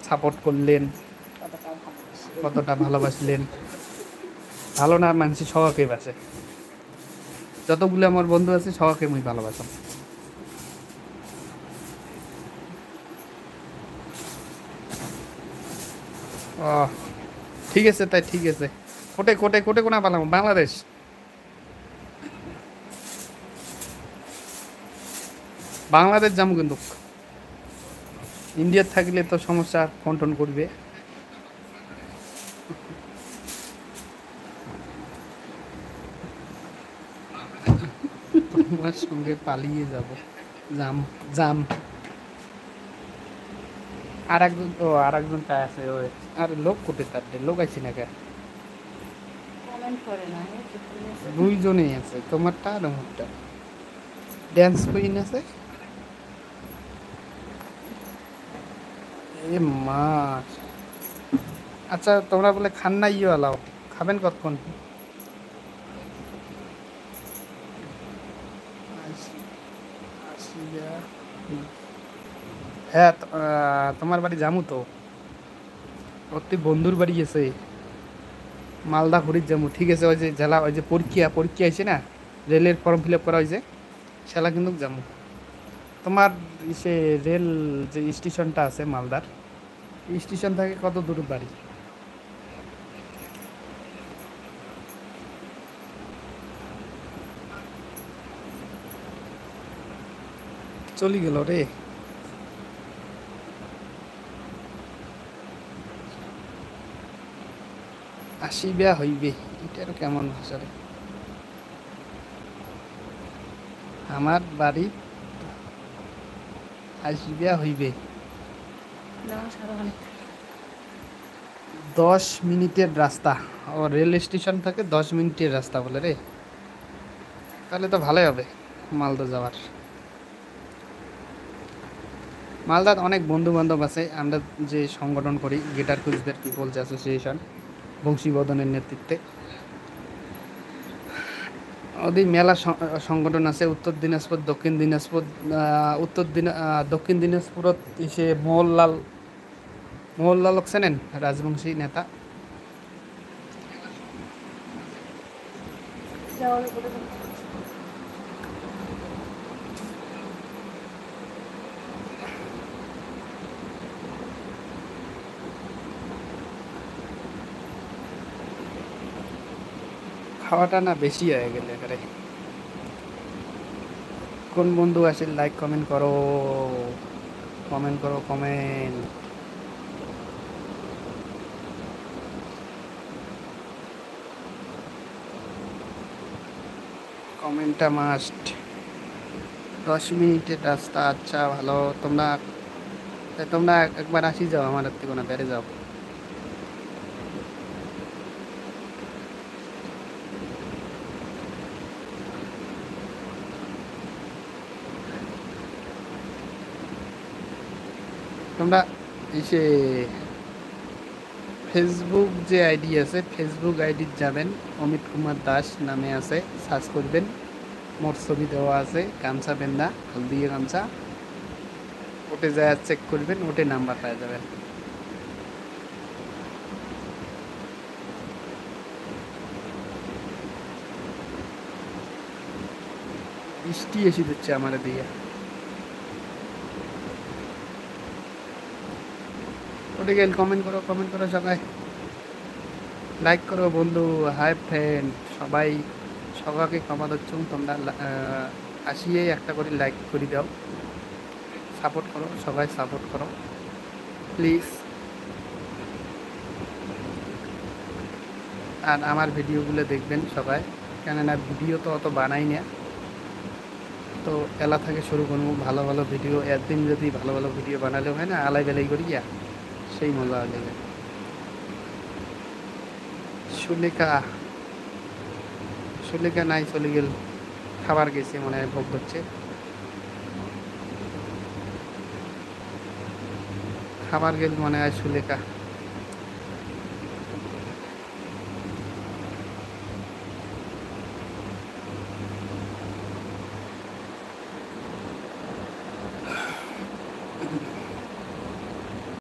Support করলেন, কতটা ভালোবাসলেন। ভালো না মানুষ সবাইকে বাসে, যতগুলো আমার বন্ধু আছে সবাইকে মুই ভালোবাসাম। ও ঠিক আছে, তাই ঠিক আছে। কোটে কোটে কোটে কোনা পালাম বাংলাদেশ। বাংলাদেশ যাবো কিন্তু, ইন্ডিয়ার থাকলে তো সমস্যা, ফোন টোন করবে। তোমার সঙ্গে পালিয়ে যাব, জাম জাম। আর একজন, ও আর একজন টা আছে ওই, আর লোক কোটে তার লোক আইছি না কে, দুইজনেই আছে, তোমারটা আর আমারটা। ড্যান্স কুইন আছে। এ মা, আচ্ছা তোমরা বলে খান না, ইয়ে আলাও খাবেন কতক্ষণ? হ্যাঁ তোমার বাড়ি জামু তো, প্রত্যেক বন্ধুর বাড়ি গেছে, মালদা ঘুরির যাবো। ঠিক আছে, ওই যে জেলা, ওই যে পরীক্ষা পরীক্ষা আছে না, রেলের ফর্ম ফিল আপ করা হয়েছে, সেলা কিন্তু যাবো। তোমার সে রেল যে স্টেশনটা আছে মালদার, স্টেশন থেকে কত দূর বাড়ি? চলে গেল রে। আসিবা হইবে, এটার কেমন ভাষা রে? আমার বাড়ি আসিবা হইবে। 10 মিনিটের রাস্তা, ও রেল স্টেশন থেকে 10 মিনিটের রাস্তা বলে রে, তাহলে তো ভালোই হবে মালদা যাওয়ার। মালদার অনেক বন্ধু বান্ধব আছে, আমরা যে সংগঠন করি গিটার কুইজদের পিপলস অ্যাসোসিয়েশন, বংশীবদনের নেতৃত্বে ওদের মেলা সংগঠন আছে। উত্তর দিনাজপুর, দক্ষিণ দিনাজপুর, দক্ষিণ দিনাজপুরত সে মোহনলাল চেনেন, রাজবংশী নেতা। খাওয়াটা না বেশি হয়ে গেলে এবারে। কোন বন্ধু আছে, লাইক কমেন্ট করো, কমেন্ট করো, কমেন্ট। কমেন্টটা মাস্ট। 10 মিনিটের রাস্তা, আচ্ছা ভালো। তোমরা তোমরা একবার আসি যাও, আমার থেকে না বেড়ে যাও। তোমরা এসে ফেসবুক যে আইডি আছে, ফেসবুক আইডি যাবেন, অমিত কুমার দাস নামে আছে, সার্চ করবেন, মোর ছবি দেওয়া আছে, গামছা বেন্দা, হলদিয়ে গামছা, ওটে যায় চেক করবেন, ওটে নাম্বার পাওয়া যাবেন। বৃষ্টি এসে দিচ্ছে আমার দিয়ে। ওটে গেল, কমেন্ট করো, কমেন্ট করো সবাই, লাইক করো বন্ধু, হাই ফ্রেন্ড সবাই, সবাইকে ক্ষমা দিচ্ছ। তোমরা আসিয়ে একটা করে লাইক করে দাও, সাপোর্ট করো, সবাই সাপোর্ট করো প্লিজ। আর আমার ভিডিওগুলো দেখবেন সবাই, কেননা ভিডিও তো অত বানাই না, তো এলা থেকে শুরু করবো ভালো ভালো ভিডিও। একদিন যদি ভালো ভালো ভিডিও বানালেও হয় না, আলাই বেলাই করি গিয়া, সেই মজা লেগে। সুলেখা, সুলেখা নাই, চলে গেল, খাবার গেছে মনে হয়, ভোগ করছে, খাবার গেল মনে হয় সুলেখা।